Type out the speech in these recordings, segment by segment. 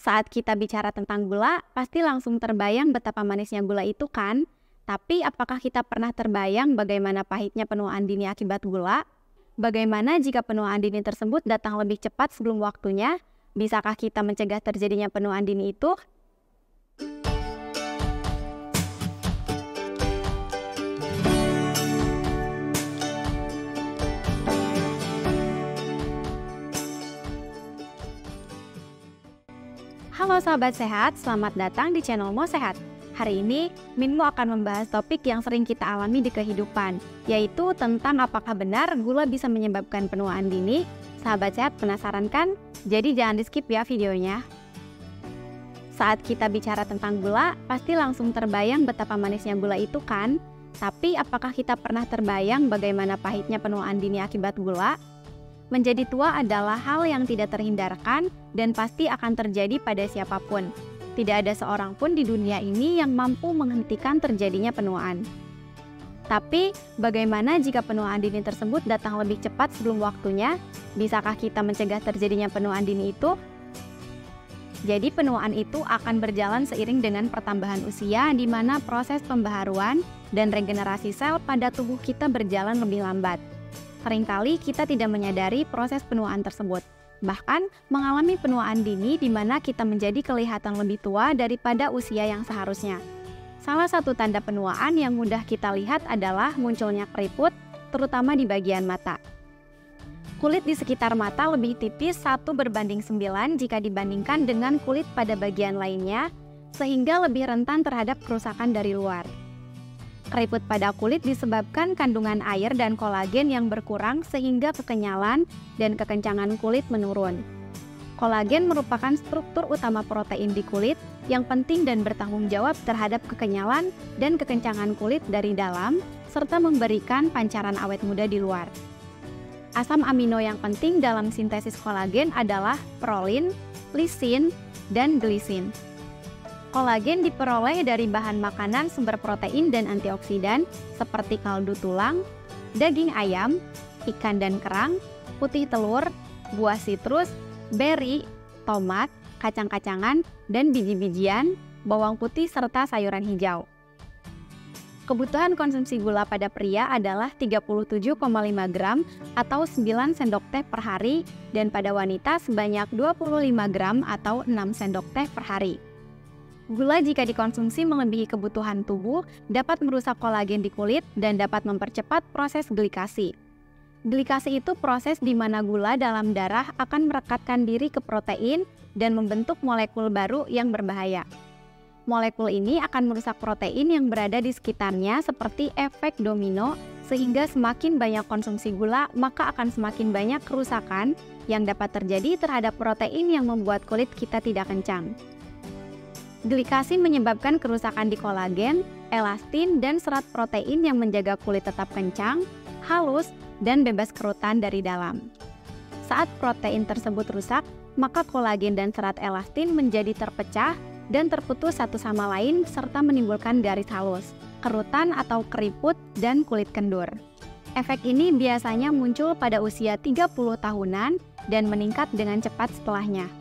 Saat kita bicara tentang gula, pasti langsung terbayang betapa manisnya gula itu kan? Tapi apakah kita pernah terbayang bagaimana pahitnya penuaan dini akibat gula? Bagaimana jika penuaan dini tersebut datang lebih cepat sebelum waktunya? Bisakah kita mencegah terjadinya penuaan dini itu? Halo sahabat sehat, selamat datang di channel Mo Sehat. Hari ini, Minmo akan membahas topik yang sering kita alami di kehidupan, yaitu tentang apakah benar gula bisa menyebabkan penuaan dini. Sahabat sehat penasaran kan? Jadi jangan di-skip ya videonya. Saat kita bicara tentang gula, pasti langsung terbayang betapa manisnya gula itu kan? Tapi apakah kita pernah terbayang bagaimana pahitnya penuaan dini akibat gula? Menjadi tua adalah hal yang tidak terhindarkan dan pasti akan terjadi pada siapapun. Tidak ada seorang pun di dunia ini yang mampu menghentikan terjadinya penuaan. Tapi, bagaimana jika penuaan dini tersebut datang lebih cepat sebelum waktunya? Bisakah kita mencegah terjadinya penuaan dini itu? Jadi, penuaan itu akan berjalan seiring dengan pertambahan usia, di mana proses pembaharuan dan regenerasi sel pada tubuh kita berjalan lebih lambat. Seringkali kita tidak menyadari proses penuaan tersebut, bahkan mengalami penuaan dini di mana kita menjadi kelihatan lebih tua daripada usia yang seharusnya. Salah satu tanda penuaan yang mudah kita lihat adalah munculnya keriput, terutama di bagian mata. Kulit di sekitar mata lebih tipis 1:9 jika dibandingkan dengan kulit pada bagian lainnya, sehingga lebih rentan terhadap kerusakan dari luar. Keriput pada kulit disebabkan kandungan air dan kolagen yang berkurang sehingga kekenyalan dan kekencangan kulit menurun. Kolagen merupakan struktur utama protein di kulit yang penting dan bertanggung jawab terhadap kekenyalan dan kekencangan kulit dari dalam, serta memberikan pancaran awet muda di luar. Asam amino yang penting dalam sintesis kolagen adalah prolin, lisin, dan glisin. Kolagen diperoleh dari bahan makanan sumber protein dan antioksidan seperti kaldu tulang, daging ayam, ikan dan kerang, putih telur, buah sitrus, beri, tomat, kacang-kacangan, dan biji-bijian, bawang putih serta sayuran hijau. Kebutuhan konsumsi gula pada pria adalah 37,5 gram atau 9 sendok teh per hari dan pada wanita sebanyak 25 gram atau 6 sendok teh per hari. Gula jika dikonsumsi melebihi kebutuhan tubuh dapat merusak kolagen di kulit dan dapat mempercepat proses glikasi. Glikasi itu proses di mana gula dalam darah akan merekatkan diri ke protein dan membentuk molekul baru yang berbahaya. Molekul ini akan merusak protein yang berada di sekitarnya seperti efek domino, sehingga semakin banyak konsumsi gula maka akan semakin banyak kerusakan yang dapat terjadi terhadap protein yang membuat kulit kita tidak kencang. Glikasi menyebabkan kerusakan di kolagen, elastin, dan serat protein yang menjaga kulit tetap kencang, halus, dan bebas kerutan dari dalam. Saat protein tersebut rusak, maka kolagen dan serat elastin menjadi terpecah dan terputus satu sama lain serta menimbulkan garis halus, kerutan atau keriput, dan kulit kendur. Efek ini biasanya muncul pada usia 30 tahunan dan meningkat dengan cepat setelahnya.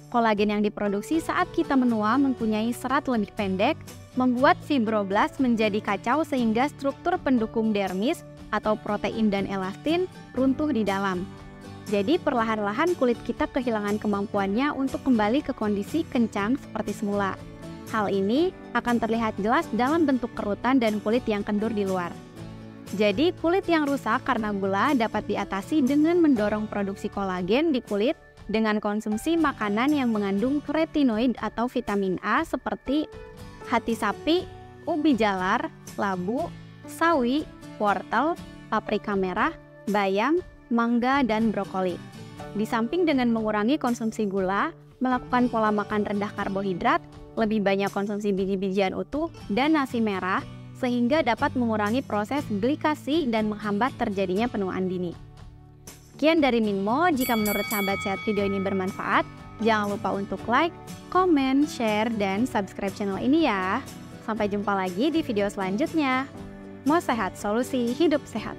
Kolagen yang diproduksi saat kita menua mempunyai serat lebih pendek, membuat fibroblast menjadi kacau sehingga struktur pendukung dermis atau protein dan elastin runtuh di dalam. Jadi perlahan-lahan kulit kita kehilangan kemampuannya untuk kembali ke kondisi kencang seperti semula. Hal ini akan terlihat jelas dalam bentuk kerutan dan kulit yang kendur di luar. Jadi kulit yang rusak karena gula dapat diatasi dengan mendorong produksi kolagen di kulit dengan konsumsi makanan yang mengandung retinoid atau vitamin A seperti hati sapi, ubi jalar, labu, sawi, wortel, paprika merah, bayam, mangga, dan brokoli. Di samping dengan mengurangi konsumsi gula, melakukan pola makan rendah karbohidrat, lebih banyak konsumsi biji-bijian utuh, dan nasi merah, sehingga dapat mengurangi proses glikasi dan menghambat terjadinya penuaan dini. Sekian dari Minmo, jika menurut sahabat sehat video ini bermanfaat, jangan lupa untuk like, komen, share, dan subscribe channel ini ya. Sampai jumpa lagi di video selanjutnya. Mo Sehat, solusi hidup sehat.